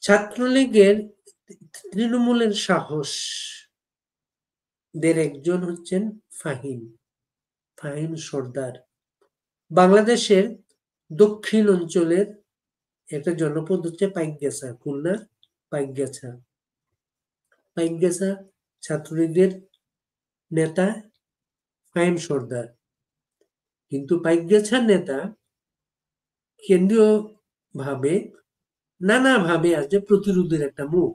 ছাত্রলীগের তৃণমূলের সাহসদের একজন হচ্ছেন ফাহিম ফাহিম সর্দার। বাংলাদেশের দক্ষিণ অঞ্চলের একটা জনপদ হচ্ছে পাইকগাছা, খুলনার পাইকগাছা। পাইকগাছা ছাত্রলীগের নেতা ফাহিম সর্দার। কিন্তু পাইকগাছার নেতা কেন্দ্রীয় ভাবে নানাভাবে আছে প্রতিরোধের একটা মুখ।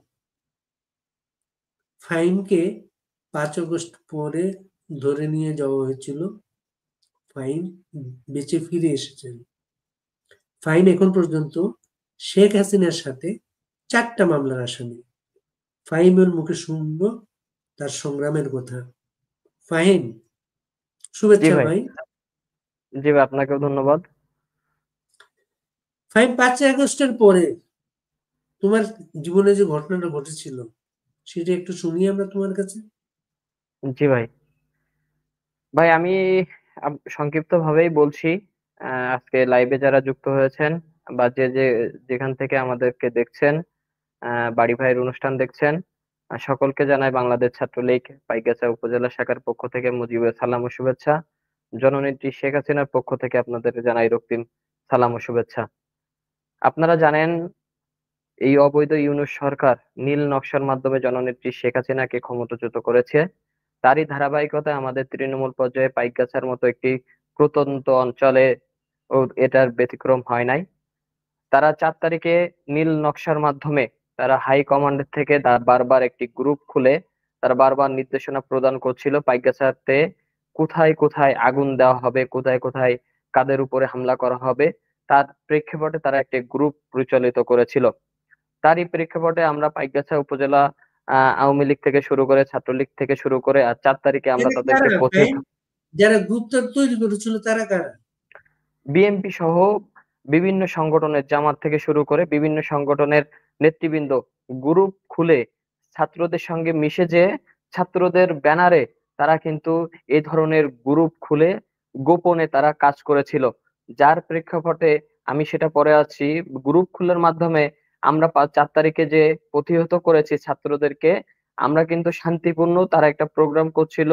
ফাহিমকে 5 আগস্ট পরে ধরে নিয়ে যাওয়া হয়েছিল। ফাহিম বেঁচে ফিরে এসেছেন। ফাহিম এখন পর্যন্ত শেখ হাসিনার সাথে 4টা মামলার আসামি। ফাহিমের মুখে শুনবো তার সংগ্রামের কথা। ফাহিম, জি শুভেচ্ছা ভাই। ভাই। জি ভাই, আপনাকেও ধন্যবাদ। ফাহিম, 5 আগস্টের পরে তোমার জীবনে যে ঘটনাটা ঘটেছিল সেটা একটু শুনি আমরা তোমার কাছে। জি ভাই। ভাই আমি সংক্ষিপ্ত ভাবেই বলছি। আজকে লাইভে যারা যুক্ত হয়েছেন বা যে যে যেখান থেকে আমাদেরকে দেখছেন, বাড়ি ভাইয়ের অনুষ্ঠান দেখছেন, সকলকে জানাই বাংলাদেশ ছাত্রলীগ পাইকগাছা উপজেলা শাখার পক্ষ থেকে মুজিবের সালাম ও শুভেচ্ছা। জননেত্রী শেখ হাসিনার পক্ষ থেকে আপনাদের জানাই রক্তিম সালাম ও শুভেচ্ছা। আপনারা জানেন, এই অবৈধ ইউনূস সরকার নীল নকশার মাধ্যমে জননেত্রী শেখ হাসিনাকে ক্ষমতাচ্যুত করেছে। তারই ধারাবাহিকতায় আমাদের তৃণমূল পর্যায়ে পাইকগাছার মতো একটি প্রত্যন্ত অঞ্চলে ও এটার ব্যতিক্রম হয় নাই। তারা 4 তারিখে নীল নকশার মাধ্যমে তারা হাই কমান্ড থেকে বারবার একটি গ্রুপ খুলে তারা বারবার নির্দেশনা প্রদান করছিল পাইকগাছাতে কোথায় কোথায় আগুন দেওয়া হবে, কোথায় কোথায় কাদের উপরে হামলা করা হবে। তার প্রেক্ষাপটে তারা একটি গ্রুপ পরিচালিত করেছিল। তারই প্রেক্ষাপটে আমরা পাইকগাছা উপজেলা আওয়ামী লীগ থেকে শুরু করে ছাত্রলীগ থেকে শুরু করে আর 4 তারিখে আমরা এরা তাদেরকে কারা প্রতিহত, ফাহিম? যারা গ্রুপটা তৈরি করেছিল তারা কারা? বিএনপি সহ বিভিন্ন সংগঠনের, জামাত থেকে শুরু করে বিভিন্ন সংগঠনের নেতৃবৃন্দ গ্রুপ খুলে ছাত্রদের সঙ্গে মিশে যে ছাত্রদের ব্যানারে তারা কিন্তু এই ধরনের গ্রুপ খুলে গোপনে তারা কাজ করেছিল। যার প্রেক্ষাপটে আমি সেটা পরে আছি, গ্রুপ খুলের মাধ্যমে আমরা 4 তারিখে যে প্রতিহত করেছি ছাত্রদেরকে, আমরা কিন্তু শান্তিপূর্ণ, তারা একটা প্রোগ্রাম করছিল,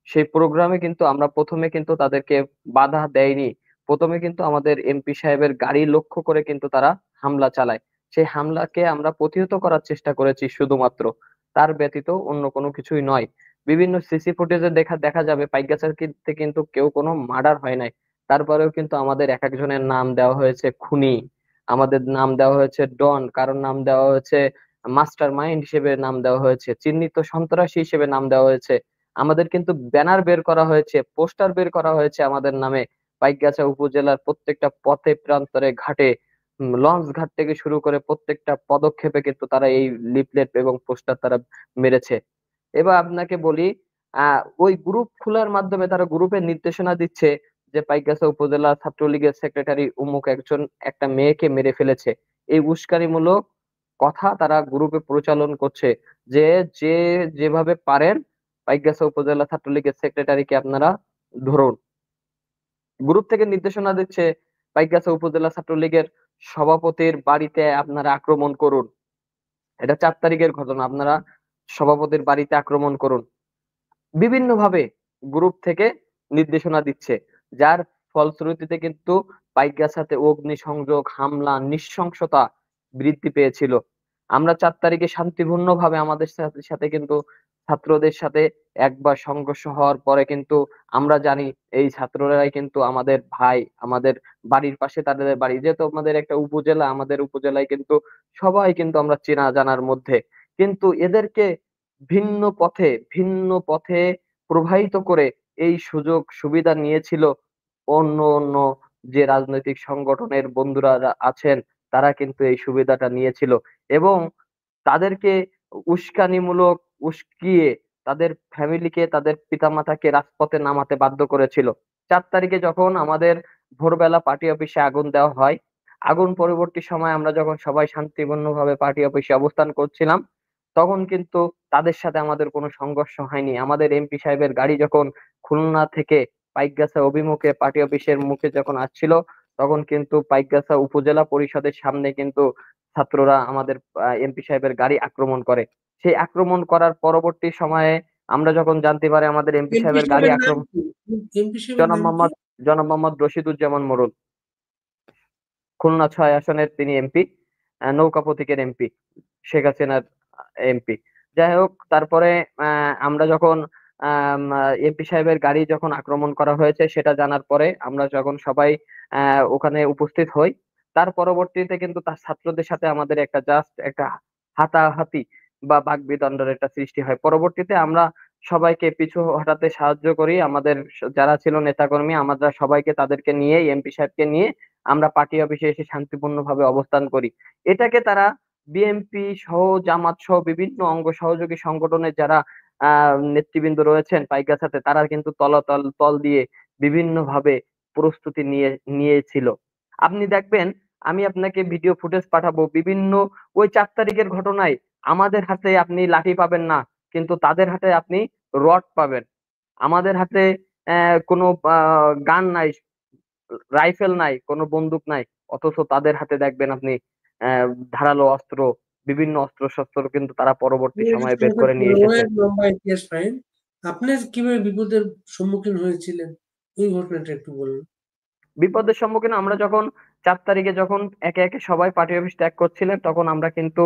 সেই প্রোগ্রামে কিন্তু আমরা প্রথমে কিন্তু তাদেরকে বাধা দেয়নি। প্রথমে কিন্তু আমাদের এমপি সাহেবের গাড়ি লক্ষ্য করে কিন্তু তারা হামলা চালায়। সেই হামলাকে আমরা প্রতিহত করার চেষ্টা করেছি শুধুমাত্র, তার ব্যতীত অন্য কোনো কিছুই নয়। বিভিন্ন সিসি ফুটেজে দেখা দেখা যাবে পাইকগাছার কিন্তু কেউ কোনো মার্ডার হয় নাই। তারপরেও কিন্তু আমাদের এক একজনের নাম দেওয়া হয়েছে খুনি, আমাদের নাম দেওয়া হয়েছে ডন, কারোর নাম দেওয়া হয়েছে মাস্টার মাইন্ড হিসেবে নাম দেওয়া হয়েছে, চিহ্নিত সন্ত্রাসী হিসেবে নাম দেওয়া হয়েছে। আমাদের কিন্তু ব্যানার বের করা হয়েছে, পোস্টার বের করা হয়েছে আমাদের নামে। পাইকগাছা উপজেলার প্রত্যেকটা পথে প্রান্তরে ঘাটে, লঞ্চ ঘাট থেকে শুরু করে প্রত্যেকটা পদক্ষেপে কিন্তু তারা এই লিফলেট এবং পোস্টার তারা মেরেছে। এবার আপনাকে বলি, ওই গ্রুপ খোলার মাধ্যমে তারা গ্রুপের নির্দেশনা দিচ্ছে যে পাইকগাছা উপজেলা ছাত্রলীগের সেক্রেটারি উমুক একজন একটা মেয়েকে মেরে ফেলেছে। এই উস্কানিমূলক কথা তারা গ্রুপে প্রচালন করছে যে যে যেভাবে পারেন পাইকগাছা উপজেলা ছাত্রলীগের সেক্রেটারিকে আপনারা ধরুন। গ্রুপ থেকে নির্দেশনা দিচ্ছে পাইকগাছা উপজেলা ছাত্রলীগের সভাপতির বাড়িতে আপনারা আক্রমণ করুন। এটা 4 তারিখের ঘটনা, আপনারা সভাপতির বাড়িতে আক্রমণ করুন। বিভিন্ন ভাবে গ্রুপ থেকে নির্দেশনা দিচ্ছে, যার ফলশ্রুতিতে কিন্তু পাইকগাছাতে অগ্নিসংযোগ, হামলা, নৃশংসতা বৃদ্ধি পেয়েছিল। আমরা 4 তারিখে শান্তিপূর্ণভাবে আমাদের সাথে সাথে কিন্তু ছাত্রদের সাথে একবার সংঘর্ষ হওয়ার পরে কিন্তু আমরা জানি এই ছাত্ররাই কিন্তু আমাদের ভাই, আমাদের বাড়ির পাশে তাদের বাড়ি, যেহেতু আমাদের একটা উপজেলা, আমাদের উপজেলায় কিন্তু সবাই কিন্তু আমরা চেনা জানার মধ্যে। কিন্তু এদেরকে ভিন্ন পথে প্রবাহিত করে এই সুযোগ সুবিধা নিয়েছিল অন্য অন্য যে রাজনৈতিক সংগঠনের বন্ধুরা আছেন, তারা কিন্তু এই সুবিধাটা নিয়েছিল এবং তাদেরকে উস্কানিমূলক উস্কিয়ে তাদের ফ্যামিলিকে, তাদের পিতামাতাকে রাজপথে নামাতে বাধ্য করেছিল। 4 তারিখে যখন আমাদের ভোরবেলা পার্টি অফিসে আগুন দেওয়া হয়, আগুন পরবর্তী সময় আমরা যখন সবাই শান্তিপূর্ণভাবে পার্টি অফিসে অবস্থান করছিলাম, তখন কিন্তু তাদের সাথে আমাদের কোনো সংঘর্ষ হয়নি। আমাদের এমপি সাহেবের গাড়ি যখন খুলনা থেকে পাইকগাছা অভিমুখে পার্টি অফিসের মুখে যখন আসছিল, তখন কিন্তু পাইকগাছা উপজেলা পরিষদের সামনে কিন্তু ছাত্ররা আমাদের এমপি সাহেবের গাড়ি আক্রমণ করে। সেই আক্রমণ করার পরবর্তী সময়ে আমরা যখন জানতে পারি আমাদের এমপি এমপি সাহেবের গাড়ি সাহেবের নাম আক্রমণ, কি? এমপি সাহেবের জনাব নাম কি? মোহাম্মদ জনাব মোহাম্মদ রশিদুজ্জামান মোড়ল, খুলনা ৬ আসনের তিনি এমপি, নৌকা প্রতীকের এমপি, শেখ হাসিনার এমপি। যাই হোক, তারপরে আমরা যখন এমপি সাহেবের গাড়ি যখন আক্রমণ করা হয়েছে সেটা জানার পরে আমরা যখন সবাই ওখানে উপস্থিত হই, তার পরবর্তীতে কিন্তু তার ছাত্রদের সাথে আমাদের একটা জাস্ট একটা হাতাহাতি বা বাকবিতণ্ডার একটা সৃষ্টি হয়। পরবর্তীতে আমরা সবাইকে পিছু হটাতে সাহায্য করি, আমাদের যারা ছিল নেতাকর্মী আমরা সবাইকে তাদেরকে নিয়ে এমপি সাহেবকে নিয়ে আমরা পার্টি অফিসে এসে শান্তিপূর্ণভাবে অবস্থান করি। এটাকে তারা বিএনপি সহ জামাত সহ বিভিন্ন অঙ্গ সহযোগী সংগঠনের যারা নেতৃবৃন্দ রয়েছেন পাইকাসাতে, তারা কিন্তু তলাতল তল দিয়ে বিভিন্ন ভাবে প্রস্তুতি নিয়েছিল। আপনি দেখবেন, আমি আপনাকে ভিডিও ফুটেজ পাঠাবো বিভিন্ন ওই ৪ তারিখের ঘটনায় আমাদের হাতে আপনি লাঠি পাবেন না, কিন্তু তাদের হাতে আপনি রড পাবেন। আমাদের হাতে কোনো গান নাই, রাইফেল নাই, কোনো বন্দুক নাই, অথচ তাদের হাতে দেখবেন আপনি আহ ধারালো অস্ত্র, বিভিন্ন অস্ত্র শস্ত্র কিন্তু তারা পরবর্তী এটা সময়ে বের করে সংক্ষেপে নিয়ে এসেছে। অনেক লম্বা ইতিহাস ফাহিম। আপনার কিভাবে বিপদের সম্মুখীন হয়েছিলেন এই ঘটনাটা একটু বলুন। বিপদের সম্মুখীন আমরা যখন ৪ তারিখে যখন একে একে সবাই পার্টি অফিস ত্যাগ করছিলেন, তখন আমরা কিন্তু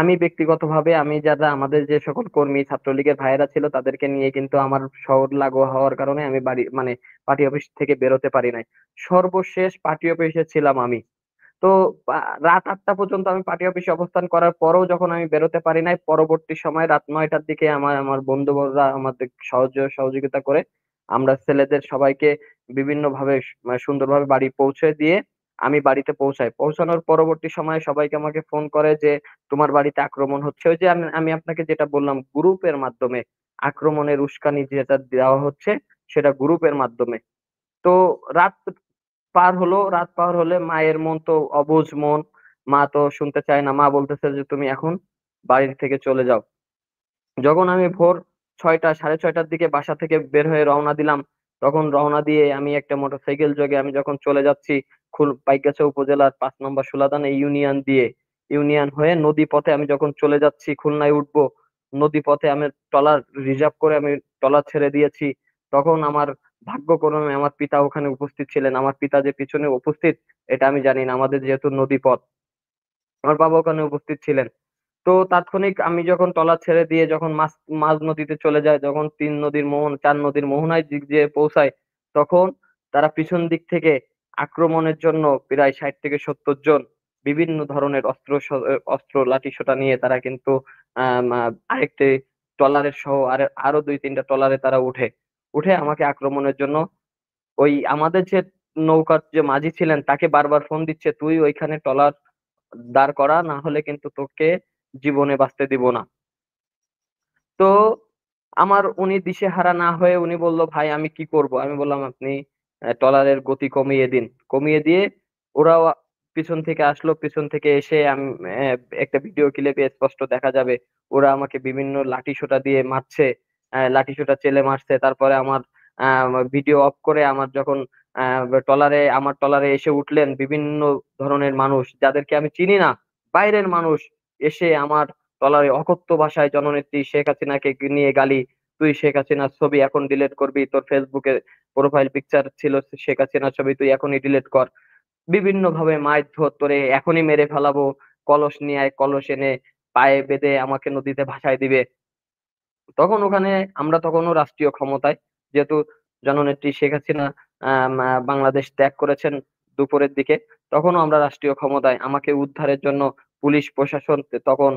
আমি ব্যক্তিগতভাবে আমি যারা আমাদের যে সকল কর্মী ছাত্রলীগের ভাইয়েরা ছিল তাদেরকে নিয়ে কিন্তু আমার শহর লাগোয়া হওয়ার কারণে আমি বাড়ি মানে পার্টি অফিস থেকে বেরোতে পারি নাই। সর্বশেষ পার্টি অফিসে ছিলাম আমি। তো রাত ৮টা পর্যন্ত আমি পার্টি অফিসে অবস্থান করার পরেও যখন আমি বেরোতে পারি নাই, পরবর্তী সময় রাত ৯টার দিকে আমার আমার বন্ধুবররা আমাদের সহযোগিতা করে আমরা ছেলেদের সবাইকে বিভিন্ন ভাবে সুন্দরভাবে বাড়ি পৌঁছে দিয়ে আমি বাড়িতে পৌঁছাই। পৌঁছানোর পরবর্তী সময়ে সবাইকে আমাকে ফোন করে যে তোমার বাড়িতে আক্রমণ হচ্ছে। ওই যে আমি আমি আপনাকে যেটা বললাম, গ্রুপের মাধ্যমে আক্রমণের উস্কানি যেটা দেওয়া হচ্ছে সেটা গ্রুপের মাধ্যমে। তো রাত রাত পার হলে মায়ের মন তো অবুঝ মন, মা তো শুনতে চায় না, মা বলতেছে যে তুমি এখন বাড়ি থেকে চলে যাও। যখন আমি ভোর ৬টা ৬:৩০টার দিকে বাসা থেকে বের হয়ে রওনা দিলাম, তখন রওনা দিয়ে আমি একটা মোটরসাইকেল যোগে আমি যখন চলে যাচ্ছি পাইকগাছা উপজেলার ৫ নম্বর সুলাতানা ইউনিয়ন দিয়ে, ইউনিয়ন হয়ে নদী পথে আমি যখন চলে যাচ্ছি খুলনায় উঠবো, নদী পথে আমি ট্রলার রিজার্ভ করে আমি ট্রলার ছেড়ে দিয়েছি। তখন আমার ভাগ্যক্রমে আমার পিতা ওখানে উপস্থিত ছিলেন। আমার পিতা যে পিছনে উপস্থিত এটা আমি জানি না, আমাদের যেহেতু নদী পথ, আমার বাবা ওখানে উপস্থিত ছিলেন। তো তাৎক্ষণিক আমি যখন ট্রলার ছেড়ে দিয়ে যখন মাঝ নদীতে চলে যায়, যখন ৩ নদীর মোহন ৪ নদীর মোহনায় দিক দিয়ে পৌঁছায়, তখন তারা পিছন দিক থেকে আক্রমণের জন্য প্রায় ৬০ থেকে ৭০ জন বিভিন্ন ধরনের অস্ত্র লাঠিসোঁটা নিয়ে তারা কিন্তু আরেকটি ট্রলারের সহ আরো ২-৩টা ট্রলারে তারা উঠে আমাকে আক্রমণের জন্য, ওই আমাদের যে নৌকার যে মাঝি ছিলেন তাকে বারবার ফোন দিচ্ছে, তুই ওইখানে ট্রলার দাঁড় করা, না হলে কিন্তু তোকে জীবনে বাঁচতে দিব না। তো আমার উনি দিশেহারা না হয়ে উনি বলল, ভাই আমি কি করব? আমি বললাম, আপনি ট্রলারের গতি কমিয়ে দিন। কমিয়ে দিয়ে ওরাও পিছন থেকে আসলো, পিছন থেকে এসে আমি আহ, একটা ভিডিও ক্লিপে স্পষ্ট দেখা যাবে ওরা আমাকে বিভিন্ন লাঠিসোঁটা দিয়ে মারছে, লাঠিসোঁটা চেলে মারছে। তারপরে আমার ভিডিও অফ করে আমার যখন আমার ট্রলারে এসে উঠলেন বিভিন্ন ধরনের মানুষ যাদেরকে আমি চিনি না, বাইরের মানুষ এসে আমার ট্রলারে অকথ্য ভাষায় জননেত্রী শেখ হাসিনাকে নিয়ে গালি, তুই শেখ হাসিনার ছবি এখন ডিলিট করবি, তোর ফেসবুকে প্রোফাইল পিকচার ছিল শেখ হাসিনার ছবি, তুই এখনই ডিলিট কর, বিভিন্ন ভাবে মারধর, তোরে এখনই মেরে ফেলাবো, কলস নিয়ে আয়, কলস এনে পায়ে বেঁধে আমাকে নদীতে ভাসায় দিবে। তখন ওখানে আমরা তখনও রাষ্ট্রীয় ক্ষমতায়, যেহেতু জননেত্রী শেখ হাসিনা বাংলাদেশ ত্যাগ করেছেন দুপুরের দিকে, তখনও আমরা রাষ্ট্রীয় ক্ষমতায়, আমাকে উদ্ধারের জন্য পুলিশ প্রশাসন তখন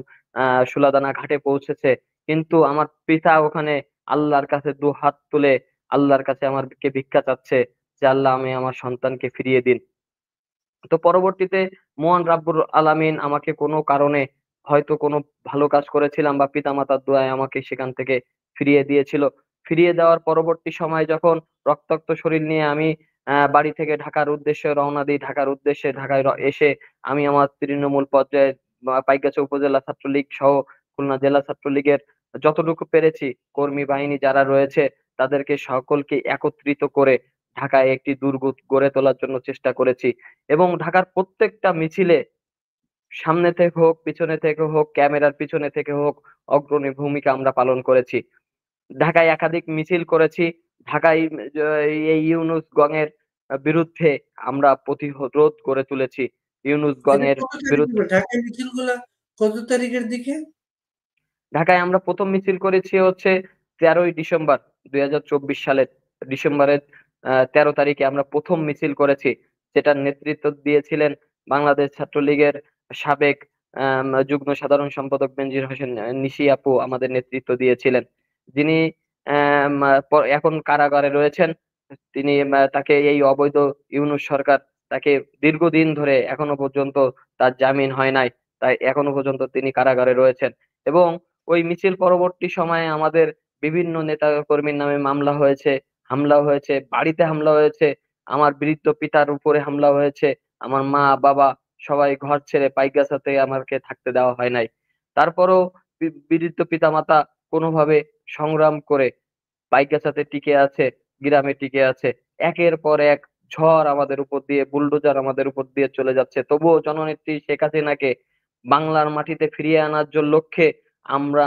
সুলাদানা ঘাটে পৌঁছেছে। কিন্তু আমার পিতা ওখানে আল্লাহর কাছে ২ হাত তুলে আল্লাহর কাছে আমাকে ভিক্ষা চাচ্ছে যে আল্লাহ আমি আমার সন্তানকে ফিরিয়ে দিন। তো পরবর্তীতে মহান রাব্বুল আলামিন আমাকে কোনো কারণে, হয়তো কোনো ভালো কাজ করেছিলাম বা পিতামাতার দোয়ায় আমাকে সেখান থেকে ফিরিয়ে দিয়েছিল। ফিরিয়ে দেওয়ার পরবর্তী সময় যখন রক্তাক্ত শরীর নিয়ে আমি বাড়ি থেকে ঢাকার উদ্দেশ্যে রওনা দিই, ঢাকার উদ্দেশ্যে ঢাকায় এসে আমি আমার তৃণমূল পর্যায়ে পাইকগাছা উপজেলা ছাত্রলীগ সহ খুলনা জেলা ছাত্রলীগের যতটুকু পেরেছি কর্মী বাহিনী যারা রয়েছে তাদেরকে সকলকে একত্রিত করে ঢাকায় একটি দুর্গ গড়ে তোলার জন্য চেষ্টা করেছি। এবং ঢাকার প্রত্যেকটা মিছিলে সামনে থেকে হোক, পিছনে থেকে হোক, ক্যামেরার পিছনে থেকে হোক, অগ্রণী ভূমিকা আমরা পালন করেছি। ঢাকায় একাধিক মিছিল করেছি। ঢাকায় এই ইউনূস গঙের বিরুদ্ধে আমরা প্রতিরোধ গড়ে তুলেছি। ইউনূস এটা গঙের কত তারিখে বিরুদ্ধে ঢাকায় মিছিলগুলা কত তারিখের দিকে? ঢাকায় আমরা প্রথম মিছিল করেছি হচ্ছে 13ই ডিসেম্বর 2024 সালের ডিসেম্বরের 13 তারিখে আমরা প্রথম মিছিল করেছি, যেটার নেতৃত্ব দিয়েছিলেন বাংলাদেশ ছাত্রলীগের সাবেক যুগ্ম সাধারণ সম্পাদক বেনজির হোসেন নিশি আপু আমাদের নেতৃত্ব দিয়েছিলেন, যিনি এখন কারাগারে রয়েছেন। তিনি তাকে এই অবৈধ ইউনূস সরকার তাকে দীর্ঘদিন ধরে এখনো পর্যন্ত তার জামিন হয় নাই, তাই এখনো পর্যন্ত তিনি কারাগারে রয়েছেন। এবং ওই মিছিল পরবর্তী সময়ে আমাদের বিভিন্ন নেতা কর্মীর নামে মামলা হয়েছে, হামলা হয়েছে, বাড়িতে হামলা হয়েছে, আমার বৃদ্ধ পিতার উপরে হামলা হয়েছে, আমার মা বাবা সবাই ঘর ছেড়ে পাইকগাছাতে আমাকে থাকতে দেওয়া হয় নাই। তারপরও বৃদ্ধ পিতামাতা কোনোভাবে সংগ্রাম করে পাইকগাছাতে টিকে আছে, গ্রামে টিকে আছে। একের পর এক ঝড় আমাদের উপর দিয়ে, বুলডোজার আমাদের উপর দিয়ে চলে যাচ্ছে, তবুও জননেত্রী শেখ হাসিনাকে বাংলার মাটিতে ফিরিয়ে আনার জন্য লক্ষ্যে আমরা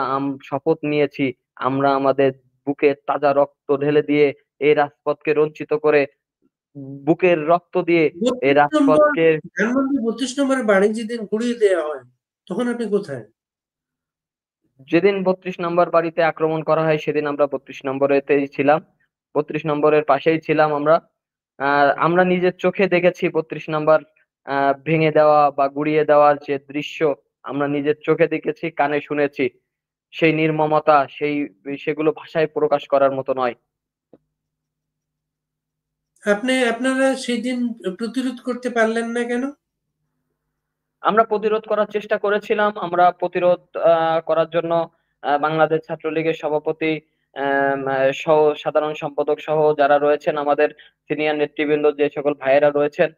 শপথ নিয়েছি। আমরা আমাদের বুকে তাজা রক্ত ঢেলে দিয়ে এই রাজপথকে রঞ্জিত করে, বুকের রক্ত দিয়ে এই 32 নম্বর রাজপথকে। ধানমন্ডি 32 নম্বরের বাণিজ্য দিন ঘুরিয়ে দেওয়া হয়, তখন আপনি কোথায়? যেদিন 32 নম্বর বাড়িতে আক্রমণ করা হয় সেদিন আমরা 32 নম্বরেতেই ছিলাম, 32 নম্বরের পাশেই ছিলাম আমরা। আমরা নিজের চোখে দেখেছি 32 নম্বর ভেঙে দেওয়া বা গুড়িয়ে দেওয়ার যে দৃশ্য আমরা নিজের চোখে দেখেছি, কানে শুনেছি। সেই নির্মমতা, সেগুলো ভাষায় প্রকাশ করার মতো নয়। আপনারা সেদিন প্রতিরোধ করতে পারলেন না কেন? আমরা প্রতিরোধ করার চেষ্টা করেছিলাম। আমরা প্রতিরোধ করার জন্য বাংলাদেশ ছাত্রলীগের সভাপতি, সহ সাধারণ সম্পাদক সহ যারা রয়েছেন, আমাদের সিনিয়র নেতৃবৃন্দ যে সকল ভাইয়েরা রয়েছেন,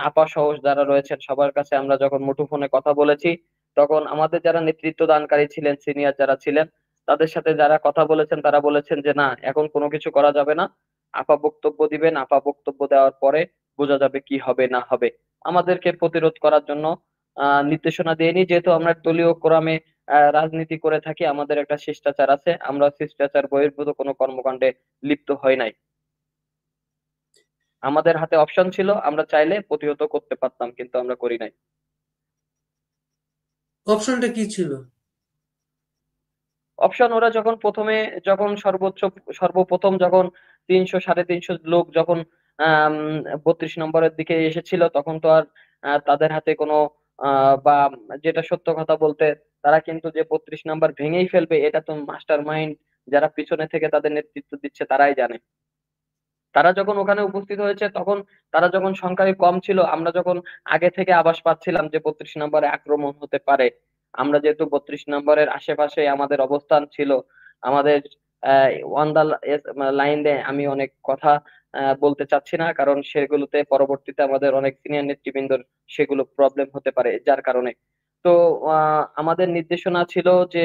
আপা সহ যারা রয়েছেন, সবার কাছে আমরা যখন মুঠোফোনে কথা বলেছি, তখন আমাদের যারা নেতৃত্ব দানকারী ছিলেন, সিনিয়র যারা ছিলেন, তাদের সাথে যারা কথা বলেছেন তারা বলেছেন যে না, এখন কোনো কিছু করা যাবে না। আপা বক্তব্য দিবেন, আপা বক্তব্য দেওয়ার পরে বোঝা যাবে কি হবে না হবে। আমাদেরকে প্রতিরোধ করার জন্য নির্দেশনা দেয়নি, যেহেতু আমরা দলীয় ক্রমে রাজনীতি করে থাকি, আমাদের একটা শিষ্টাচার আছে, আমরা শিষ্টাচার বহির্ভূত কোনো কর্মকাণ্ডে লিপ্ত হই নাই। আমাদের হাতে অপশন ছিল, আমরা চাইলে প্রতিহত করতে পারতাম, কিন্তু আমরা করি নাই। অপশনটা কি ছিল? অপশন ওরা যখন প্রথমে, যখন সর্বপ্রথম যখন 300 সাড়ে 300 লোক যখন 32 নম্বরের দিকে এসেছিল, তখন তো আর তাদের হাতে কোনো বা যেটা সত্য কথা বলতে, তারা কিন্তু যে 32 নম্বর ভেঙেই ফেলবে এটা তো মাস্টার মাইন্ড যারা পিছনে থেকে তাদের নেতৃত্ব দিচ্ছে তারাই জানে। তারা যখন ওখানে উপস্থিত হয়েছে তখন তারা যখন সংখ্যায় কম ছিল, আমরা যখন আগে থেকে আভাস পাচ্ছিলাম যে 32 নম্বরে আক্রমণ হতে পারে, আমরা যেহেতু 32 নম্বরের আশেপাশে আমাদের অবস্থান ছিল, আমাদের অন দা লাইনে আমি অনেক কথা বলতে চাচ্ছি না, কারণ সেগুলোতে পরবর্তীতে আমাদের অনেক সিনিয়র নেতৃবৃন্দর সেগুলো প্রবলেম হতে পারে, যার কারণে। তো আমাদের নির্দেশনা ছিল যে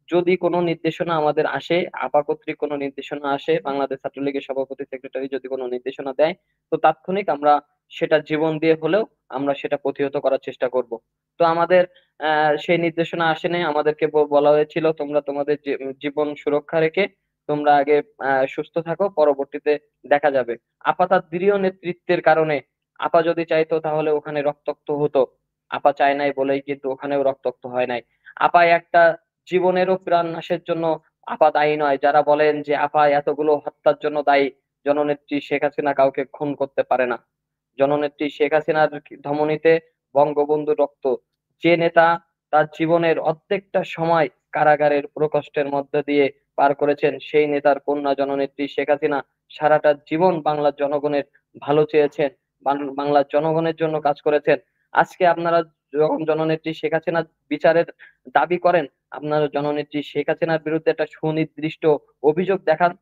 যদি কোনো নির্দেশনা আমাদের আসে, আপা কর্তৃক কোনো নির্দেশনা আসে, বাংলাদেশ ছাত্রলীগের সভাপতি সেক্রেটারি যদি কোনো নির্দেশনা দেয়, তো তাৎক্ষণিক আমরা সেটা জীবন দিয়ে হলেও আমরা সেটা প্রতিহত করার চেষ্টা করব। তো আমাদের সেই নির্দেশনা আসেনি, আমাদেরকে বলা হয়েছিল তোমরা তোমাদের জীবন সুরক্ষা রেখে তোমরা আগে সুস্থ থাকো, পরবর্তীতে দেখা যাবে। আপা তার দৃঢ় নেতৃত্বের কারণে, আপা যদি চাইতো তাহলে ওখানে রক্তাক্ত হতো, আপা চায় নাই বলেই কিন্তু ওখানেও রক্তাক্ত হয় নাই। আপা একটা জীবনেরও প্রাণ নাশের জন্য আপা দায়ী নয়। যারা বলেন যে আপা এতগুলো হত্যার জন্য দায়ী, জননেত্রী শেখ হাসিনা কাউকে খুন করতে পারে না। জননেত্রী শেখ হাসিনার ধমনীতে বঙ্গবন্ধুর রক্ত। যে নেতা তার জীবনের অর্ধেকটা সময় কারাগারের প্রকোষ্ঠের মধ্যে দিয়ে পার করেছেন, সেই নেতার কন্যা জননেত্রী শেখ হাসিনা সারাটা জীবন বাংলার জনগণের ভালো চেয়েছেন, বাংলার জনগণের জন্য কাজ করেছেন। আজকে আপনারা যখন জননেত্রী শেখ হাসিনার বিচারের দাবি করেন, আপনারা জননেত্রী শেখ হাসিনার বিরুদ্ধে একটা সুনির্দিষ্ট অভিযোগ দেখান।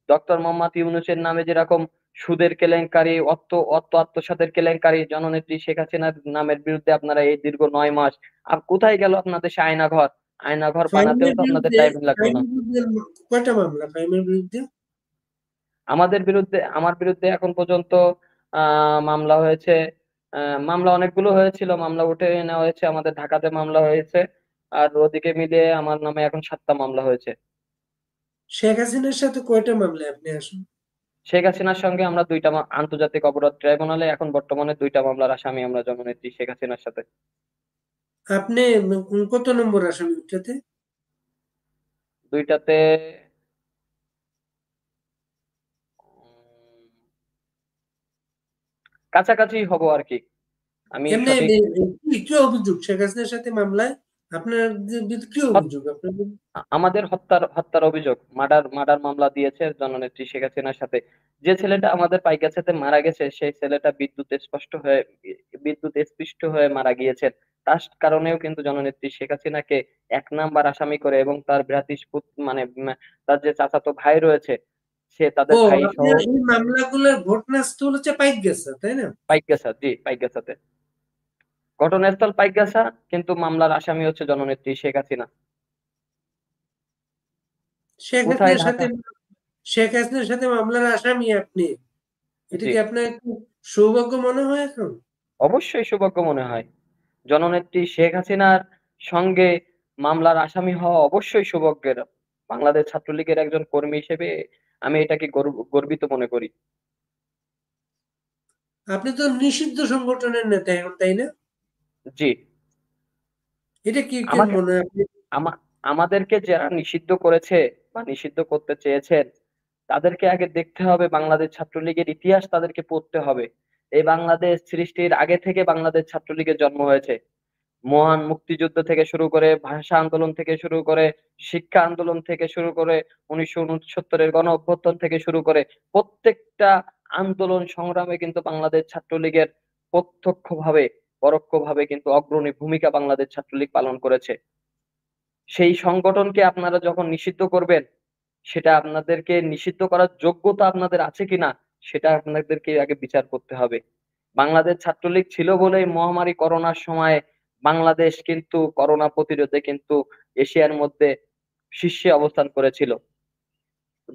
ডক্টর মোহাম্মদ ইউনূসের নামে যেরকম সুদের কেলেঙ্কারি, অর্থ আত্মসাতের কেলেঙ্কারি, জননেত্রী শেখ হাসিনার নামের বিরুদ্ধে আপনারা এই দীর্ঘ 9 মাস, আর কোথায় গেল আপনাদের সে আয়নাঘর? আয়নাঘর বানাতেও ফাহিমের তো আপনাদের বিরুদ্ধে টাইম লাগলো না। ফাহিমের বিরুদ্ধে কয়টা মামলা ফাহিমের বিরুদ্ধে? আমার বিরুদ্ধে এখন পর্যন্ত মামলা হয়েছে মামলা অনেকগুলো হয়েছিল, মামলা উঠে নেওয়া হয়েছে, আমাদের ঢাকাতে মামলা হয়েছে, আর ওদিকে মিলে আমার নামে এখন 7টা মামলা হয়েছে। শেখ হাসিনার সাথে কয়টা মামলায় আপনি আসুন? শেখ হাসিনার সঙ্গে আমরা দুইটা আন্তর্জাতিক অপরাধ ট্রাইব্যুনালে এখন বর্তমানে দুইটা মামলার আসামি আমরা জননেত্রী শেখ হাসিনার সাথে। আপনি কত নম্বর আসামি ওটাতে? দুইটাতে উম, কাছাকাছি হব আর কি, আমি এমনি সঠিক। কি কি অভিযোগ শেখ হাসিনার সাথে মামলায় আপনার বিরুদ্ধে কি অভিযোগ আপনার আমাদের হত্যার হত্যার অভিযোগ, মার্ডার মার্ডার মামলা দিয়েছে জননেত্রী শেখ হাসিনার সাথে। যে ছেলেটা আমাদের পাইকাছেতে মারা গেছে, সেই ছেলেটা বিদ্যুৎ স্পৃষ্ট হয়ে মারা গিয়েছেন। তার কারণেও কিন্তু জননেত্রী শেখ হাসিনাকে 1 নাম্বার আসামি করে, এবং তার মানে তার যে চাচাতো ভাই রয়েছে, সে তাদের ও ভাই সহ। আপনার এই মামলাগুলোর ঘটনাস্থল হচ্ছে পাইকগাছা, তাই না? পাইকগাছা, জি পাইকগাছাতে, ঘটনাস্থল পাইকগাছা, কিন্তু মামলার আসামি হচ্ছে জননেত্রী শেখ হাসিনা। শেখ কোথায়? হাসিনার ঢাকা। সাথে শেখ হাসিনার সাথে মামলার আসামি আপনি, এটা জি, কি আপনার একটু সৌভাগ্য মনে হয় এখন? অবশ্যই সৌভাগ্য মনে হয়। জননেত্রী শেখ হাসিনার সঙ্গে মামলার আসামি হওয়া অবশ্যই সৌভাগ্যের। বাংলাদেশ ছাত্রলীগের একজন কর্মী হিসেবে আমি এটাকে গর্বিত মনে করি। আপনি তো নিষিদ্ধ সংগঠনের নেতা এখন, তাই না? জি। এটা কি কি আমাকে মনে হয় আপনি? আমাদেরকে যারা নিষিদ্ধ করেছে বা নিষিদ্ধ করতে চেয়েছেন, তাদেরকে আগে দেখতে হবে, বাংলাদেশ ছাত্রলীগের ইতিহাস তাদেরকে পড়তে হবে। এই বাংলাদেশ সৃষ্টির আগে থেকে বাংলাদেশ ছাত্রলীগের জন্ম হয়েছে। মহান মুক্তিযুদ্ধ থেকে শুরু করে, ভাষা আন্দোলন থেকে শুরু করে, শিক্ষা আন্দোলন থেকে শুরু করে, 1969-এর গণ অভ্যুত্থান থেকে শুরু করে, প্রত্যেকটা আন্দোলন সংগ্রামে কিন্তু বাংলাদেশ ছাত্রলীগের প্রত্যক্ষভাবে পরোক্ষভাবে কিন্তু অগ্রণী ভূমিকা বাংলাদেশ ছাত্রলীগ পালন করেছে। সেই সংগঠনকে আপনারা যখন নিষিদ্ধ করবেন, সেটা আপনাদেরকে নিষিদ্ধ করার যোগ্যতা আপনাদের আছে কিনা, সেটা আপনাদেরকে আগে বিচার করতে হবে। বাংলাদেশ ছাত্রলীগ ছিল বলেই মহামারী করোনার সময় বাংলাদেশ কিন্তু করোনা প্রতিরোধে কিন্তু এশিয়ার মধ্যে শীর্ষে অবস্থান করেছিল।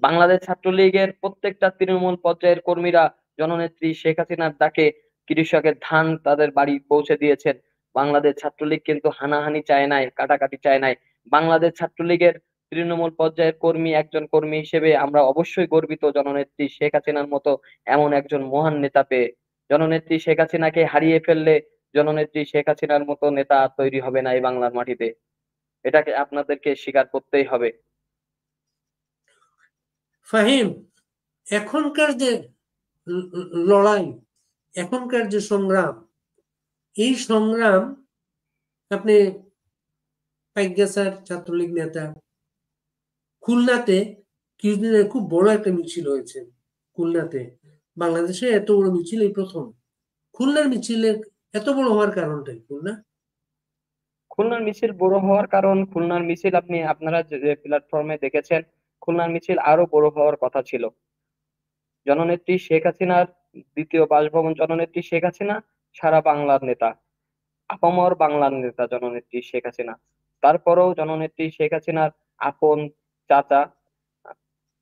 বাংলাদেশ ছাত্রলীগের প্রত্যেকটা তৃণমূল পর্যায়ের কর্মীরা জননেত্রী শেখ হাসিনার ডাকে কৃষকের ধান তাদের বাড়ি পৌঁছে দিয়েছেন। বাংলাদেশ ছাত্রলীগ কিন্তু হানাহানি চায় নাই, কাটাকাটি চায় নাই। বাংলাদেশ ছাত্রলীগের তৃণমূল পর্যায়ের কর্মী, একজন কর্মী হিসেবে আমরা অবশ্যই গর্বিত জননেত্রী শেখ হাসিনার মতো এমন একজন মহান নেতা পেয়ে। জননেত্রী শেখ হাসিনাকে হারিয়ে ফেললে জননেত্রী শেখ হাসিনার মতো নেতা তৈরি হবে না এই বাংলার মাটিতে। এটাকে আপনাদেরকে স্বীকার করতেই হবে। ফাহিম, এখনকার যে লড়াই, এখনকার যে সংগ্রাম, এই সংগ্রাম, আপনি পাইকগাছার ছাত্রলীগ নেতা, খুলনাতে কিছুদিন আগে খুব বড় একটা মিছিল হয়েছে। খুলনাতে বাংলাদেশে এত বড় মিছিল এই প্রথম। খুলনার মিছিলের এত বড় হওয়ার কারণটা কি খুলনা? খুলনার মিছিল বড় হওয়ার কারণ, খুলনার মিছিল আপনারা যে প্ল্যাটফর্মে দেখেছেন, খুলনার মিছিল আরো বড় হওয়ার কথা ছিল। জননেত্রী শেখ হাসিনার দ্বিতীয় বাসভবন, জননেত্রী শেখ হাসিনা সারা বাংলার নেতা, আপামর বাংলার নেতা জননেত্রী শেখ হাসিনা। তারপরেও জননেত্রী শেখ হাসিনার আপন চাচা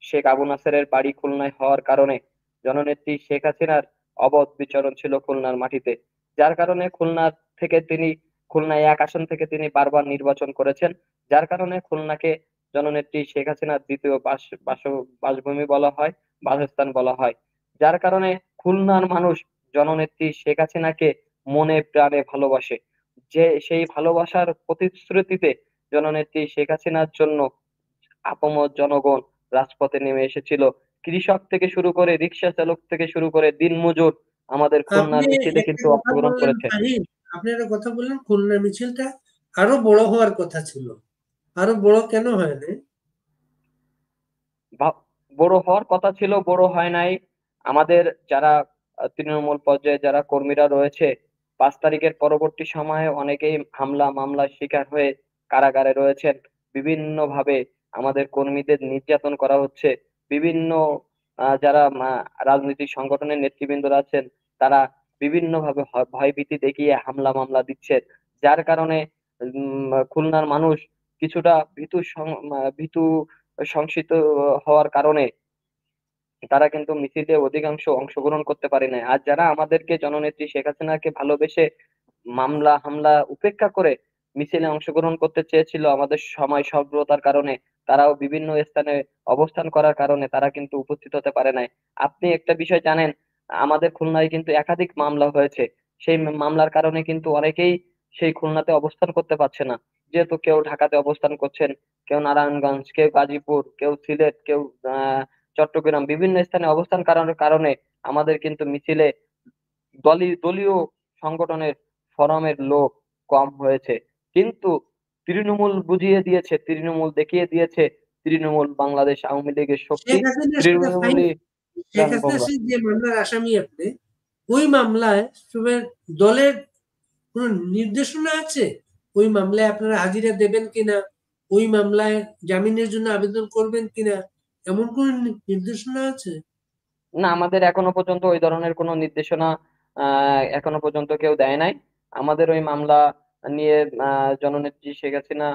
শেখ আবু নাসেরের বাড়ি খুলনায় হওয়ার কারণে জননেত্রী শেখ হাসিনার অবাধ বিচরণ ছিল খুলনার মাটিতে। যার কারণে খুলনায় 1 আসন থেকে তিনি বারবার নির্বাচন করেছেন। যার কারণে খুলনাকে জননেত্রী শেখ হাসিনার দ্বিতীয় বাসভূমি বলা হয়, বাসস্থান বলা হয়। যার কারণে খুলনার মানুষ জননেত্রী শেখ হাসিনাকে মনে প্রাণে ভালোবাসে। যে সেই ভালোবাসার প্রতিশ্রুতিতে জননেত্রী শেখ হাসিনার জন্য আপামর জনগণ রাজপথে নেমে এসেছিল। কৃষক থেকে শুরু করে, রিক্সা চালক থেকে শুরু করে, দিনমজুর আমাদের আপনি খুলনার মিছিলে একটা কিন্তু কথা অংশগ্রহণ বললেন করেছে। ফাহিম, আপনি একটা কথা বললেন খুলনার মিছিলটা আরো বড় হওয়ার কথা ছিল। আরো বড় কেন হয় না? ভা- বড় হওয়ার কথা ছিল, বড় হয় নাই। আমাদের যারা তৃণমূল পর্যায়ে যারা কর্মীরা রয়েছে, 5 তারিখের পরবর্তী সময়ে অনেকেই হামলা মামলার শিকার হয়ে কারাগারে রয়েছেন। বিভিন্ন ভাবে আমাদের কর্মীদের নির্যাতন করা হচ্ছে। বিভিন্ন যারা রাজনৈতিক সংগঠনের নেতৃবৃন্দরা আছেন, তারা বিভিন্ন ভাবে ভয়ভীতি দেখিয়ে হামলা মামলা দিচ্ছে। যার কারণে খুলনার মানুষ কিছুটা ভীতু সংশিত হওয়ার কারণে তারা কিন্তু মিছিলে অধিকাংশ অংশগ্রহণ করতে পারে নাই। আর যারা আমাদেরকে জননেত্রী শেখ হাসিনাকে ভালোবেসে মামলা হামলা উপেক্ষা করে মিছিলে অংশগ্রহণ করতে চেয়েছিল আমাদের সময় স্বল্পতার কারণে, তারাও বিভিন্ন স্থানে অবস্থান করার কারণে তারা কিন্তু উপস্থিত হতে পারে নাই। আপনি একটা বিষয় জানেন, আমাদের খুলনায় কিন্তু একাধিক মামলা হয়েছে। সেই মামলার কারণে কিন্তু অনেকেই সেই খুলনাতে অবস্থান করতে পারছে না। যেহেতু কেউ ঢাকাতে অবস্থান করছেন, কেউ নারায়ণগঞ্জ, কেউ গাজীপুর, কেউ সিলেট, কেউ চট্টগ্রাম, বিভিন্ন স্থানে অবস্থান কারণের কারণে আমাদের কিন্তু মিছিলে দলীয় সংগঠনের ফরমের লোক কম হয়েছে। কিন্তু তৃণমূল বুঝিয়ে দিয়েছে, তৃণমূল দেখিয়ে দিয়েছে, তৃণমূল বাংলাদেশ আওয়ামী লীগের শক্তি, শেখ হাসিনার সাথে ফাইন, তৃণমূলই শেখ প্রাণ হাসিনার ভোমরা। সাথে যে মামলার আসামি আপনি, ওই মামলায় দলের কোন নির্দেশনা আছে? ওই মামলায় আপনারা হাজিরা দেবেন কিনা, ওই মামলায় জামিনের জন্য আবেদন করবেন কিনা, এমন কোন নির্দেশনা আছে? না, আমাদের এখনো পর্যন্ত ওই ধরনের কোনো নির্দেশনা এখনো পর্যন্ত কেউ দেয় নাই। আমাদের ওই মামলা নিয়ে জননেত্রী শেখ হাসিনা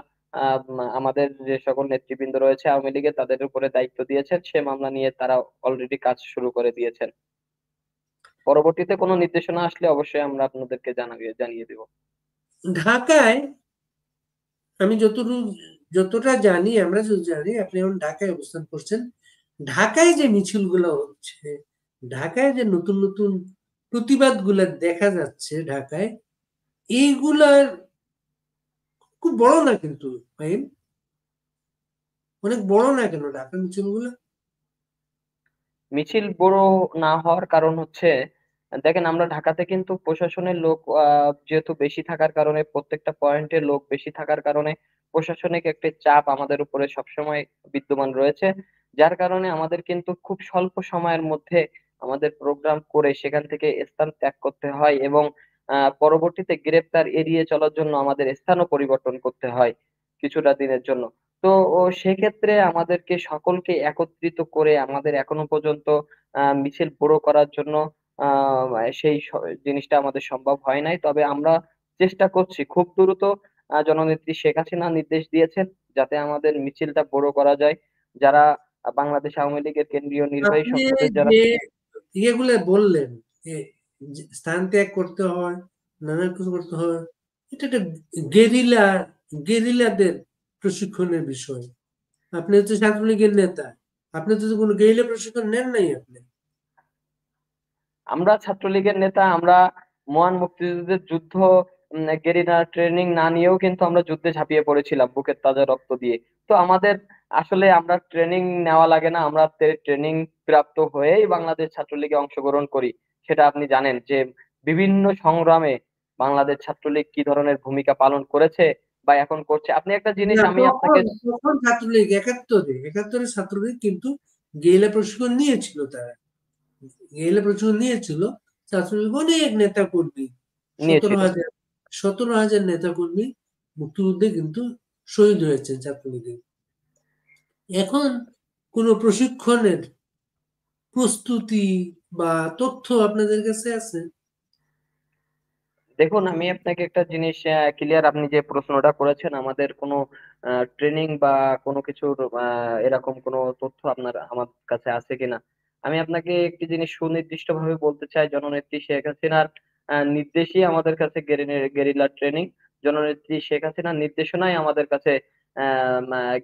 আমাদের যে সকল নেতৃবৃন্দ রয়েছে আওয়ামী লীগের, তাদের উপরে দায়িত্ব দিয়েছেন, সে মামলা নিয়ে তারা অলরেডি কাজ শুরু করে দিয়েছেন। পরবর্তীতে কোনো নির্দেশনা আসলে অবশ্যই আমরা আপনাদেরকে জানিয়ে দেব। ঢাকায় আমি যতটা জানি, আমরা যত জানি, আপনি এখন ঢাকায় অবস্থান করছেন। ঢাকায় যে মিছিলগুলো হচ্ছে, ঢাকায় যে নতুন নতুন প্রতিবাদ গুলা দেখা যাচ্ছে ঢাকায়, এইগুলার খুব বড় না কিন্তু, ফাহিম, অনেক বড় না কেন ঢাকা মিছিলগুলো? মিছিল বড় না হওয়ার কারণ হচ্ছে, দেখেন আমরা ঢাকাতে কিন্তু প্রশাসনের লোক যেহেতু বেশি থাকার কারণে, প্রত্যেকটা পয়েন্টে লোক বেশি থাকার কারণে প্রশাসনিক একটি চাপ আমাদের উপরে সবসময় বিদ্যমান রয়েছে। যার কারণে আমাদের কিন্তু খুব স্বল্প সময়ের মধ্যে আমাদের প্রোগ্রাম করে সেখান থেকে স্থান ত্যাগ করতে হয়, এবং পরবর্তীতে গ্রেপ্তার এড়িয়ে চলার জন্য আমাদের স্থানও পরিবর্তন করতে হয় কিছুটা দিনের জন্য। তো সেক্ষেত্রে আমাদেরকে সকলকে একত্রিত করে আমাদের এখনো পর্যন্ত মিছিল বড় করার জন্য সেই জিনিসটা আমাদের সম্ভব হয় নাই। তবে আমরা চেষ্টা করছি খুব দ্রুত। জননেত্রী শেখ হাসিনা নির্দেশ দিয়েছেন যাতে আমাদের মিছিলটা বড় করা যায়। যারা বাংলাদেশ আওয়ামী লীগের কেন্দ্রীয় নির্বাহী আপনি সংসদের যারা, যে ইয়েগুলো বললেন, যে স্থান ত্যাগ করতে হয়, নানা কিছু করতে হয়, এটা একটা গেরিলা গেরিলাদের প্রশিক্ষণের বিষয়। আপনি হচ্ছে ছাত্রলীগের নেতা, আপনি তো কোনো গেরিলা প্রশিক্ষণ নেন নাই আপনি। আমরা ছাত্রলীগের নেতা, আমরা মহান মুক্তিযুদ্ধের যুদ্ধ গেরিলা ট্রেনিং না নিয়েও কিন্তু আমরা যুদ্ধে ঝাঁপিয়ে পড়েছিলাম বুকের তাজা রক্ত দিয়ে। তো আমাদের আসলে আমরা ট্রেনিং নেওয়া লাগে না, আমরা ট্রেনিং প্রাপ্ত হয়েই বাংলাদেশ ছাত্রলীগে অংশগ্রহণ করি। সেটা আপনি জানেন যে বিভিন্ন সংগ্রামে বাংলাদেশ ছাত্রলীগ কি ধরনের ভূমিকা পালন করেছে বা এখন করছে। আপনি একটা জিনিস না, আমি আপনাকে, তখন তখন ছাত্রলীগ একাত্তরে ছাত্রলীগ কিন্তু গেরিলা প্রশিক্ষণ নিয়েছিল, তারা গেরিলা প্রশিক্ষণ নিয়েছিল। ছাত্রলীগ অনেক নেতা কর্মী, সতেরো নিয়েছিল। হাজার 17,000 নেতা কর্মী মুক্তিযুদ্ধে কিন্তু শহীদ হয়েছেন ছাত্রলীগে। এখন কোনো প্রশিক্ষণের প্রস্তুতি বা তথ্য আপনাদের কাছে আছে? দেখুন, আমি আপনাকে একটা জিনিস ক্লিয়ার, আপনি যে প্রশ্নটা করেছেন আমাদের কোনো ট্রেনিং বা কোনো কিছুর এরকম কোনো তথ্য আপনার আমার কাছে আছে কিনা, আমি আপনাকে একটি জিনিস সুনির্দিষ্ট ভাবে বলতে চাই। জননেত্রী শেখ হাসিনার নির্দেশই আমাদের কাছে গেরিলা ট্রেনিং, জননেত্রী শেখ হাসিনার নির্দেশনাই আমাদের কাছে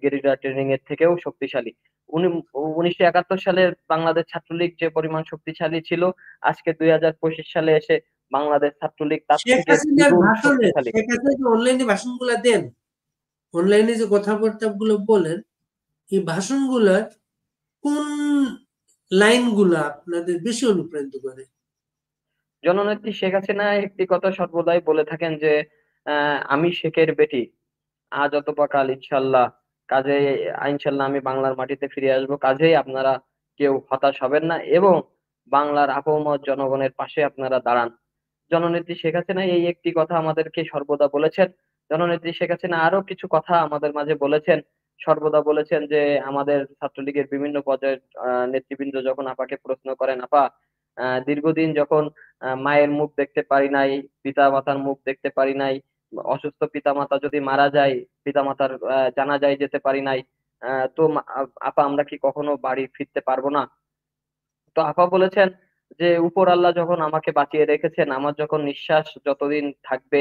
গেরিলা ট্রেনিং এর থেকেও শক্তিশালী। উনি 1971 সালে বাংলাদেশ ছাত্রলীগ যে পরিমাণ শক্তিশালী ছিল, আজকে 2025 সালে এসে বাংলাদেশ ছাত্রলীগ তার শেখ থেকে হাসিনার দ্বিগুণ ভাষণে, শক্তিশালী। শেখ হাসিনা যে অনলাইনে ভাষণগুলো দেন, অনলাইনে যে কথাবার্তা গুলো বলেন, এই ভাষণগুলার কোন লাইনগুলা আপনাদের বেশি অনুপ্রাণিত করে? জননেত্রী শেখ হাসিনা একটি কথা সর্বদাই বলে থাকেন যে আমি শেখের বেটি, আজ অথবা কাল ইনশাল্লাহ, কাজে ইনশাল্লাহ আমি বাংলার মাটিতে ফিরে আসবো, কাজেই আপনারা কেউ হতাশ হবেন না এবং বাংলার আপামর জনগণের পাশে আপনারা দাঁড়ান। জননেত্রী শেখ হাসিনা এই একটি কথা আমাদেরকে সর্বদা বলেছেন। জননেত্রী শেখ হাসিনা আরো কিছু কথা আমাদের মাঝে বলেছেন। সর্বদা বলেছেন যে আমাদের ছাত্রলীগের বিভিন্ন পর্যায়ের নেতৃবৃন্দ যখন আপাকে প্রশ্ন করেন, আপা দীর্ঘদিন যখন মায়ের মুখ দেখতে পারি নাই, পিতা মাতার মুখ দেখতে পারি নাই, অসুস্থ পিতামাতা যদি মারা যায়, পিতামাতার জানাজায় যেতে পারি নাই, তো আপা আমরা কি কখনো বাড়ি ফিরতে পারবো না? তো আপা বলেছেন যে উপর আল্লাহ যখন আমাকে বাঁচিয়ে রেখেছেন, আমার যখন নিঃশ্বাস যতদিন থাকবে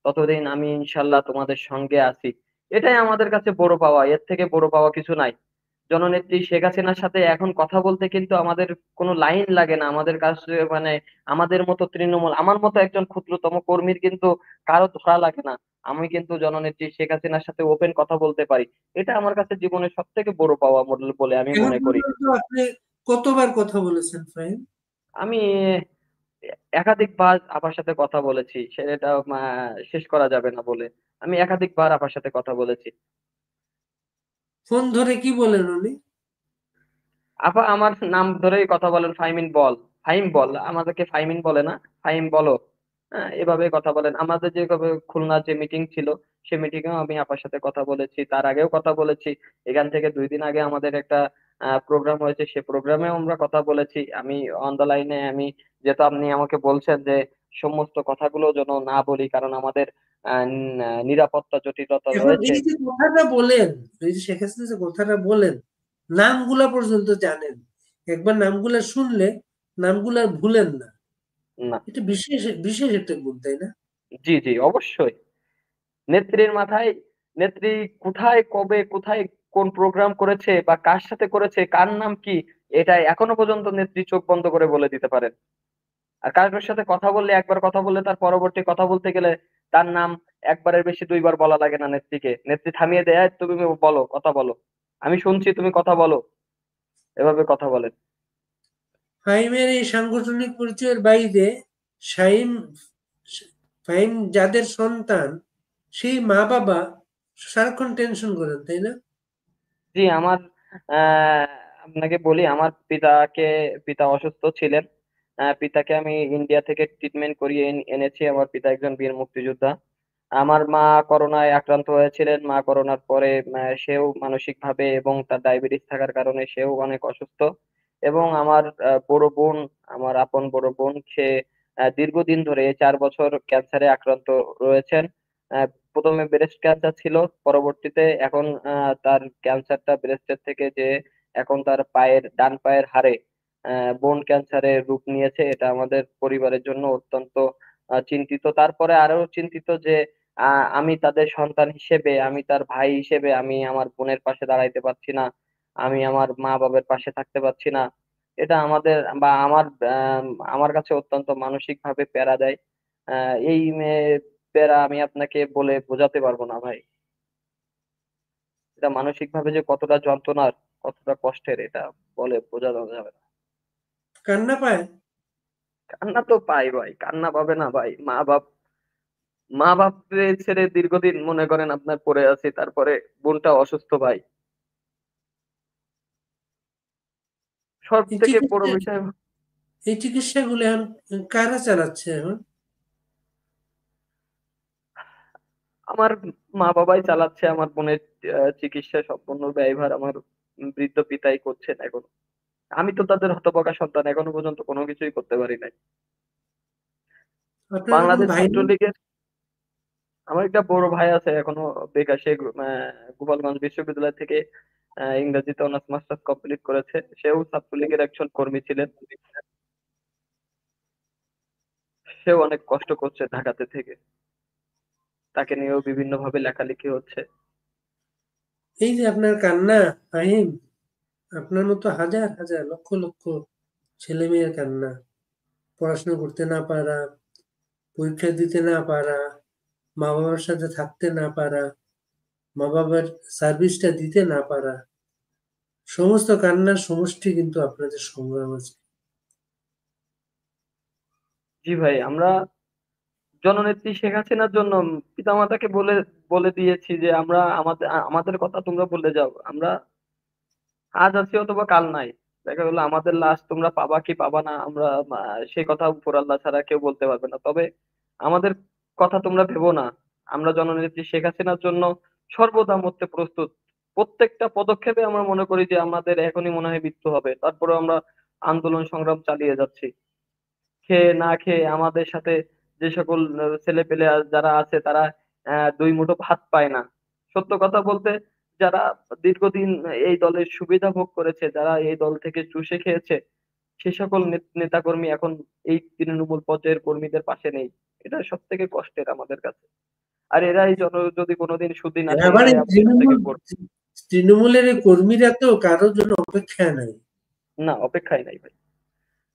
ততদিন আমি ইনশাল্লাহ তোমাদের সঙ্গে আছি। এটাই আমাদের কাছে বড় পাওয়া, এর থেকে বড় পাওয়া কিছু নাই। জননেত্রী শেখ হাসিনার সাথে এখন কথা বলতে কিন্তু আমাদের কোনো লাইন লাগে না আমাদের কাছে, মানে আমাদের মতো তৃণমূল, আমার মতো একজন ক্ষুদ্রতম কর্মীর কিন্তু কারো ধরা লাগে না। আমি কিন্তু জননেত্রী শেখ হাসিনার সাথে ওপেন কথা বলতে পারি। এটা আমার কাছে জীবনের সব থেকে বড় পাওয়া বলে আমি এখন মনে করি। পর্যন্ত আপনি কতবার কথা বলেছেন ফাহিম? আমি একাধিকবার আপার সাথে কথা বলেছি, সেটা শেষ করা যাবে না বলে। আমি একাধিকবার আপার সাথে কথা বলেছি। ফোন ধরে কি বলেন উনি? আপা আমার নাম ধরেই কথা বলেন, ফাইমিন বল, ফাইম বল, আমাদেরকে ফাইমিন বলে না, ফাইম বলো। এভাবে কথা বলেন। আমাদের যে কবে খুলনার যে মিটিং ছিল, সে মিটিং এও আমি আপার সাথে কথা বলেছি, তার আগেও কথা বলেছি। এখান থেকে 2 দিন আগে আমাদের একটা প্রোগ্রাম হয়েছে, সে প্রোগ্রামেও আমরা কথা বলেছি। আমি অন দা লাইনে, আমি যেহেতু আপনি আমাকে বলছেন যে সমস্ত কথাগুলো যেন না বলি, কারণ আমাদের নিরাপত্তা জটিলতা এখন রয়েছে। এই যে কথাটা বলেন, এই যে শেখ হাসিনা যে কথাটা বলেন, নামগুলা পর্যন্ত জানেন। একবার নামগুলা শুনলে নামগুলা আর ভুলেন না। না। এটা বিশেষ বিশেষ একটা গুণ, তাই না? জি জি, অবশ্যই। নেত্রীর মাথায়, নেত্রী কোথায় কবে কোথায় কোন প্রোগ্রাম করেছে বা কার সাথে করেছে, কার নাম কি, এটা এখনো পর্যন্ত নেত্রী চোখ বন্ধ করে বলে দিতে পারেন। আর কারোর সাথে কথা বললে, একবার কথা বললে তার পরবর্তী কথা বলতে গেলে তার নাম একবারের বেশি 2বার বলা লাগে না নেত্রীকে। নেত্রী থামিয়ে দেয়, "এই, তুমি বলো, কথা বলো, আমি শুনছি, তুমি কথা বলো", এভাবে কথা বলেন। ফাহিমের এই সাংগঠনিক পরিচয়ের বাইরে শাহিম ফাহিম যাদের সন্তান, সেই মা বাবা সারাক্ষণ টেনশন করেন, তাই না? জি, আমার আপনাকে বলি, আমার পিতা অসুস্থ ছিলেন। পিতাকে আমি ইন্ডিয়া থেকে ট্রিটমেন্ট করিয়ে এনেছি। আমার পিতা একজন বীর মুক্তিযোদ্ধা। আমার মা করোনায় আক্রান্ত হয়েছিলেন। মা করোনার পরে সেও মানসিক ভাবে এবং তার ডায়াবেটিস থাকার কারণে সেও অনেক অসুস্থ। এবং আমার বড় বোন, আমার আপন বড় বোন, সে দীর্ঘদিন ধরে 4 বছর ক্যান্সারে আক্রান্ত রয়েছেন। প্রথমে ব্রেস্ট ক্যান্সার ছিল, পরবর্তীতে এখন তার ক্যান্সারটা ব্রেস্টের থেকে যে এখন তার ডান পায়ের হাড়ে বোন ক্যান্সারে রূপ নিয়েছে। এটা আমাদের পরিবারের জন্য অত্যন্ত চিন্তিত। তারপরে আরো চিন্তিত যে আমি তাদের সন্তান হিসেবে, আমি তার ভাই হিসেবে আমি আমার বোনের পাশে দাঁড়াইতে পারছি না, আমি আমার মা বাবার পাশে থাকতে পারছি না। এটা আমাদের বা আমার আমার কাছে অত্যন্ত মানসিক ভাবে প্যারা দেয়। এই প্যারা আমি আপনাকে বলে বোঝাতে পারবো না ভাই। এটা মানসিক ভাবে যে কতটা যন্ত্রণার, কতটা কষ্টের, এটা বলে বোঝানো যাবে না। কান্না পায়? কান্না তো পাই ভাই, কান্না পাবে না ভাই? মা বাপকে ছেড়ে দীর্ঘদিন মনে করেন আপনার পড়ে আছি, তারপরে বোনটা অসুস্থ ভাই। সব এই থেকে বড় চিকিৎসা বিষয়, এই চিকিৎসাগুলো এখন কারা চালাচ্ছে এখন? আমার মা বাবাই চালাচ্ছে আমার বোনের চিকিৎসা, সম্পূর্ণ ব্যয়ভার আমার বৃদ্ধ পিতাই করছেন এখন। আমি তো তাদের হতভাগা সন্তান, এখনো পর্যন্ত কোনো কিছুই করতে পারি নাই। আপনার কোনো বাংলাদেশ ভাই নেই? ছাত্রলীগের, আমার একটা বড় ভাই আছে এখনো বেকার, সে গোপালগঞ্জ বিশ্ববিদ্যালয় থেকে ইংরেজিতে অনার্স মাস্টার্স কমপ্লিট করেছে। সেও ছাত্রলীগের একজন কর্মী ছিলেন। সেও অনেক কষ্ট করছে ঢাকাতে থেকে। তাকে নিয়েও বিভিন্ন ভাবে লেখালেখি হচ্ছে। এই যে আপনার কান্না, ফাহিম, আপনার মতো হাজার হাজার লক্ষ লক্ষ ছেলে মেয়ের কান্না। পড়াশোনা করতে না পারা, পরীক্ষা দিতে না পারা, মা বাবার সাথে থাকতে না পারা, মা বাবার সার্ভিসটা দিতে না পারা, সমস্ত কান্নার সমষ্টি কিন্তু আপনাদের সংগ্রাম আছে। জি ভাই, আমরা জননেত্রী শেখ হাসিনার জন্য পিতামাতাকে বলে বলে দিয়েছি যে আমরা আমাদের আমাদের কথা তোমরা বলে যাও, আমরা আজ আছি অথবা কাল নাই। দেখা গেলো আমাদের লাশ তোমরা পাবা কি পাবা না, আমরা সেই কথা উপর আল্লাহ ছাড়া কেউ বলতে পারবে না। তবে আমাদের কথা তোমরা ভেবো না। আমরা জননেত্রী শেখ হাসিনার জন্য সর্বদা মরতে প্রস্তুত। প্রত্যেকটা পদক্ষেপে আমরা মনে করি যে আমাদের এখনই মনে হয় মৃত্যু হবে, তারপরে আমরা আন্দোলন সংগ্রাম চালিয়ে যাচ্ছি। খেয়ে না খেয়ে আমাদের সাথে যে সকল ছেলে পেলে যারা আছে, তারা 2 মুঠো ভাত পায় না। সত্য কথা বলতে, যারা দীর্ঘদিন এই দলের সুবিধা ভোগ করেছে, যারা এই দল থেকে চুষে খেয়েছে, সে সকল নেতাকর্মী এখন এই তৃণমূল পর্যায়ের কর্মীদের পাশে নেই। এটা সব থেকে কষ্টের আমাদের কাছে। আর এরাই যদি কোনোদিন সুদিন আসে আবার এরাই এই সব থেকে তৃণমূলের এই কর্মীরা তো কারোর জন্য অপেক্ষা নাই। না, অপেক্ষায় নাই ভাই।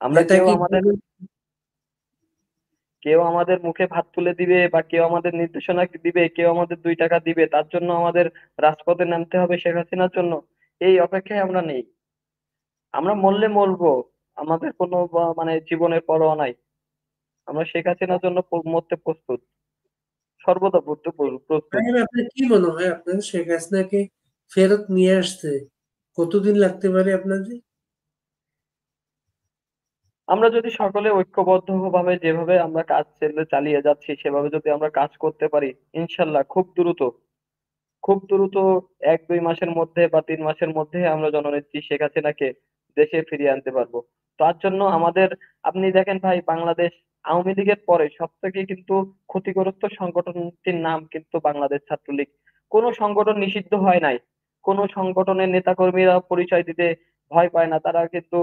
আমরা নেতা কি বলে, কেউ আমাদের মুখে ভাত তুলে দিবে বা কেউ আমাদের নির্দেশনা দিবে, কেউ আমাদের 2 টাকা দিবে, তার জন্য আমাদের রাজপথে নামতে হবে শেখ হাসিনার জন্য, এই অপেক্ষায় আমরা নেই। আমরা মরলে মরবো, আমাদের কোনো মানে জীবনের পরোয়া নাই। আমরা শেখ হাসিনার জন্য মরতে প্রস্তুত, সর্বদা মরতে প্রস্তুত। আপনার কি মনে হয় আপনার শেখ হাসিনাকে ফেরত নিয়ে আসতে কতদিন লাগতে পারে আপনাদের? আমরা যদি সকলে ঐক্যবদ্ধ ভাবে যেভাবে আমরা কাজ চালিয়ে যাচ্ছি সেভাবে যদি আমরা কাজ করতে পারি, ইনশাল্লাহ খুব দ্রুত 1-2 মাসের মধ্যে বা 3 মাসের মধ্যে আমরা জননেত্রী শেখ হাসিনাকে দেশে ফিরিয়ে আনতে পারবো। তার জন্য আমাদের, আপনি দেখেন ভাই, বাংলাদেশ আওয়ামী লীগের পরে সব থেকে কিন্তু ক্ষতিগ্রস্ত সংগঠনটির নাম কিন্তু বাংলাদেশ ছাত্রলীগ। কোনো সংগঠন নিষিদ্ধ হয় নাই, কোনো সংগঠনের নেতাকর্মীরা পরিচয় দিতে ভয় পায় না, তারা কিন্তু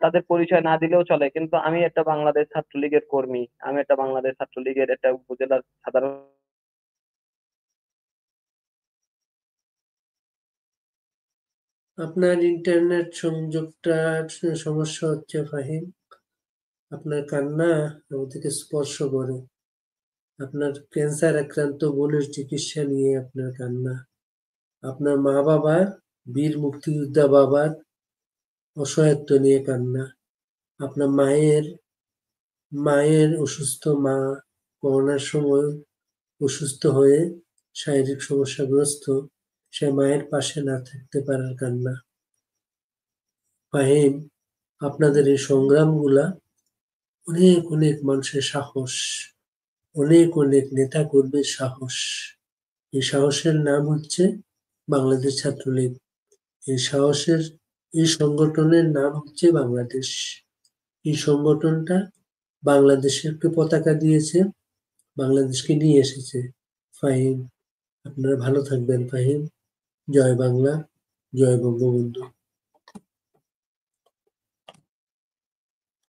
তাদের পরিচয় না দিলেও চলে, কিন্তু আমি একটা বাংলাদেশ ছাত্রলীগের কর্মী, আমি একটা বাংলাদেশ ছাত্রলীগের একটা উপজেলার সাধারণ। আপনার ইন্টারনেট সংযোগটার সমস্যা হচ্ছে ফাহিম। আপনার কান্না আমাদেরকে স্পর্শ করে। আপনার ক্যান্সার আক্রান্ত বোনের চিকিৎসা নিয়ে আপনার কান্না। আপনার মা বাবা, বীর মুক্তিযোদ্ধা বাবার অসহায়ত্ব নিয়ে কান্না। আপনার মায়ের অসুস্থ মা, করোনার সময় অসুস্থ হয়ে শারীরিক সমস্যাগ্রস্ত, সে মায়ের পাশে না থাকতে পারার কান্না। ফাহিম, আপনাদের এই সংগ্রামগুলা অনেক অনেক মানুষের সাহস, অনেক অনেক নেতা কর্মীর সাহস। এই সাহসের নাম হচ্ছে বাংলাদেশ ছাত্রলীগ। এই সংগঠনের নাম হচ্ছে বাংলাদেশ। এই সংগঠনটা বাংলাদেশেরকে পতাকা দিয়েছে, বাংলাদেশকে নিয়ে এসেছে। ফাহিম, আপনারা ভালো থাকবেন ফাহিম। জয় বাংলা, জয় বঙ্গবন্ধু।